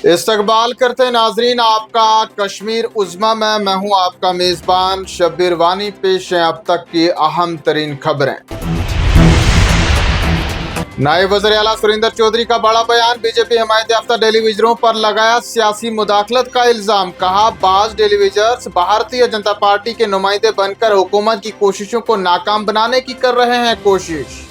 इस्तकबाल करते नाजरीन आपका कश्मीर उज़्मा में। मैं हूं आपका मेज़बान शब्बीर वानी। पेश है अब तक की अहम तरीन खबरें। नायब वज़ीर आला सुरेंद्र चौधरी का बड़ा बयान। बीजेपी हिमायत याफ्ता टेलीविजनों पर लगाया सियासी मुदाखलत का इल्जाम। कहा बाज टेलीविजन्स भारतीय जनता पार्टी के नुमाइंदे बनकर हुकूमत की कोशिशों को नाकाम बनाने की कर रहे हैं कोशिश।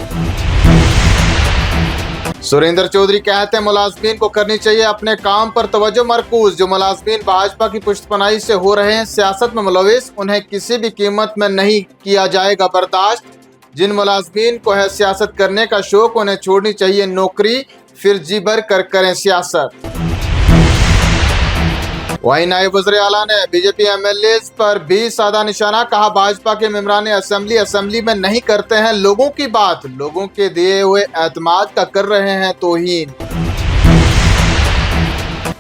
सुरेंद्र चौधरी कहते हैं मुलाजमीन को करनी चाहिए अपने काम पर तवज्जो मरकूज। जो मुलाजमीन भाजपा की पुष्टपनाही से हो रहे हैं सियासत में मुलविस, उन्हें किसी भी कीमत में नहीं किया जाएगा बर्दाश्त। जिन मुलाजमीन को है सियासत करने का शौक, उन्हें छोड़नी चाहिए नौकरी, फिर जी भर कर करें सियासत। वहीं नायब वज़ीर आला ने बीजेपी एमएलए पर भी साधा निशाना। कहा भाजपा के मेंबरान असेंबली में नहीं करते हैं लोगों की बात, लोगों के दिए हुए एतमाद का कर रहे हैं तौहीन।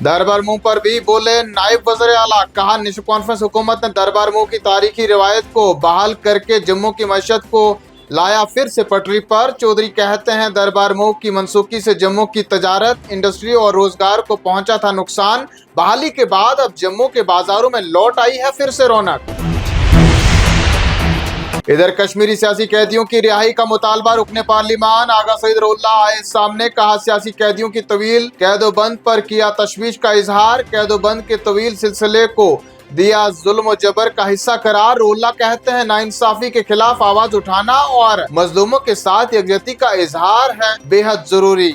दरबार मुंह पर भी बोले नायब वज़ीर आला। कहा निशो कॉन्फ्रेंस हुकूमत ने दरबार मुंह की तारीखी रिवायत को बहाल करके जम्मू की मईशत को लाया फिर से पटरी पर। चौधरी कहते हैं दरबार मुंह की मनसूखी से जम्मू की तजारत, इंडस्ट्री और रोजगार को पहुंचा था नुकसान। बहाली के बाद अब जम्मू के बाजारों में लौट आई है फिर से रौनक। इधर कश्मीरी सियासी कैदियों की रिहाई का मुतालबा रुकने पार्लिमान। आगा सईद रौल्ला आए सामने। कहा सियासी कैदियों की तवील कैदोबंद पर किया तशवीश का इजहार। कैदोबंद के तवील सिलसिले को दिया जुल्म और जबर का हिस्सा करार। रोल्ला कहते हैं नाइंसाफी के खिलाफ आवाज उठाना और मजलूमों के साथ यकजहती का इजहार है बेहद जरूरी।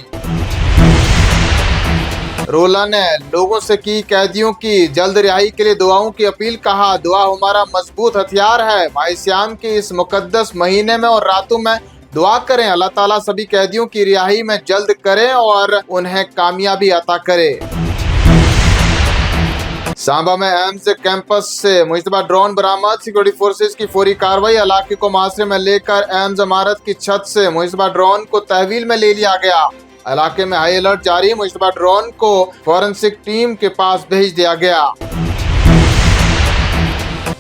रोल्ला ने लोगों से की कैदियों की जल्द रिहाई के लिए दुआओं की अपील। कहा दुआ हमारा मजबूत हथियार है। माह सियाम के इस मुकद्दस महीने में और रातों में दुआ करें अल्लाह ताला सभी कैदियों की रिहाई में जल्द करें और उन्हें कामयाबी अता करे। सांबा में एम्स कैंपस से मुश्तबा ड्रोन बरामद। सिक्योरिटी फोर्सेस की फौरी कार्रवाई। इलाके को मुहासरे में लेकर एम्स इमारत की छत से मुश्तबा ड्रोन को तहवील में ले लिया गया। इलाके में हाई अलर्ट जारी। मुश्तबा ड्रोन को फॉरेंसिक टीम के पास भेज दिया गया।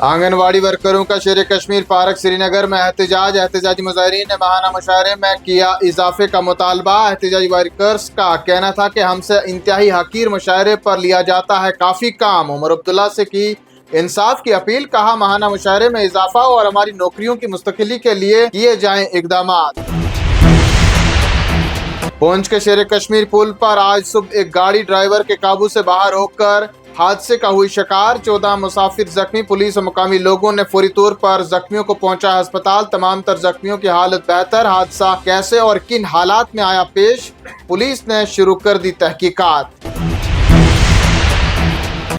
आंगनवाड़ी वर्करों का शेर कश्मीर पार्क श्रीनगर में एहतजाजी मुजाहिरीन ने महाना मुशायरे में किया इजाफे का मुतालबा। एहतजाजी वर्कर्स का कहना था कि हमसे इंतहाई हकीर मुशायरे पर लिया जाता है काफी काम। उमर अब्दुल्ला से की इंसाफ की अपील। कहा महाना मुशायरे में इजाफा और हमारी नौकरियों की मुस्तकिली के लिए किए जाएं इकदामात। पुंछ के शेर कश्मीर पुल पर आज सुबह एक गाड़ी ड्राइवर के काबू से बाहर होकर हादसे का हुई शिकार। 14 मुसाफिर जख्मी। पुलिस और मुकामी लोगों ने फौरी तौर पर जख्मियों को पहुंचाया अस्पताल। तमाम तर जख्मियों की हालत बेहतर। हादसा कैसे और किन हालात में आया पेश, पुलिस ने शुरू कर दी तहकीकात।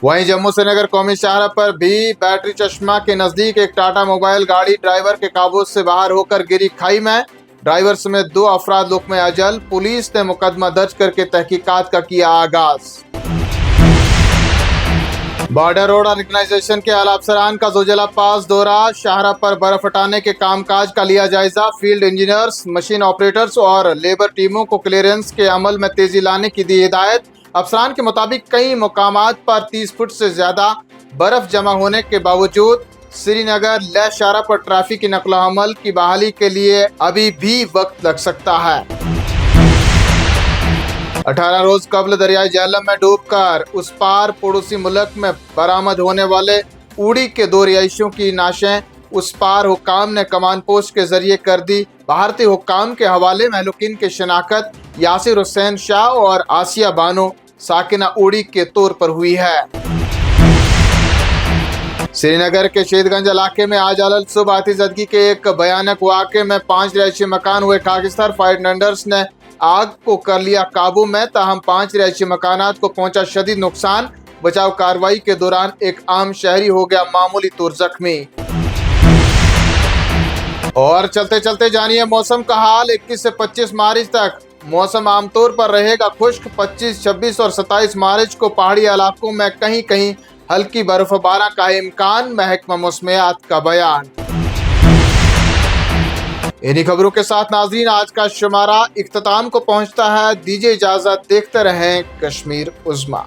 वहीं जम्मू श्रीनगर कौमी शाहरा पर भी बैटरी चश्मा के नजदीक एक टाटा मोबाइल गाड़ी ड्राइवर के काबू से बाहर होकर गिरी खाई में। ड्राइवर समेत 2 अफराद लुकमे अजल। पुलिस ने मुकदमा दर्ज करके तहकीकात का किया आगाज। बॉर्डर रोड ऑर्गेनाइजेशन के आला अफसरान का जोजिला पास दौरा। शाहरा पर बर्फ हटाने के कामकाज का लिया जायजा। फील्ड इंजीनियर्स, मशीन ऑपरेटर्स और लेबर टीमों को क्लियरेंस के अमल में तेजी लाने की दी हिदायत। अफसरान के मुताबिक कई मुकामात पर 30 फुट से ज्यादा बर्फ जमा होने के बावजूद श्रीनगर लेह शाहरा पर ट्रैफिक की नकलो अमल की बहाली के लिए अभी भी वक्त लग सकता है। 18 रोज कबल दरियाई झेलम में डूबकर उस पार पड़ोसी मुल्क में बरामद होने वाले उड़ी के 2 रिहायशियों की नाशें उस पार हुक्काम ने कमान पोस्ट के जरिए कर दी। भारतीय हुक्काम के हवाले महलूकीन की शनाख्त यासिर हुसैन शाह और आसिया बानो साकिना उड़ी के तौर पर हुई है। श्रीनगर के शहीदगंज इलाके में आज अलल सुबह आतिशबाजी के एक भयानक वाक़े में 5 रिहायशी मकान हुए खाकिस्तान। फायर टेंडर्स ने आग को कर लिया काबू में। ताहम 5 रिहायशी मकानात को पहुंचा शदीद नुकसान। बचाव कार्रवाई के दौरान एक आम शहरी हो गया मामूली तौर जख्मी। और चलते चलते जानिए मौसम का हाल। 21 से 25 मार्च तक मौसम आमतौर पर रहेगा खुश्क। 25, 26 और 27 मार्च को पहाड़ी इलाकों में कहीं कहीं हल्की बर्फबारी का इम्कान। महकमा मौसमियात का बयान। इन्हीं खबरों के साथ नाज़रीन आज का शुमारा इख्तिताम को पहुंचता है। दीजिए इजाजत, देखते रहें कश्मीर उज़्मा।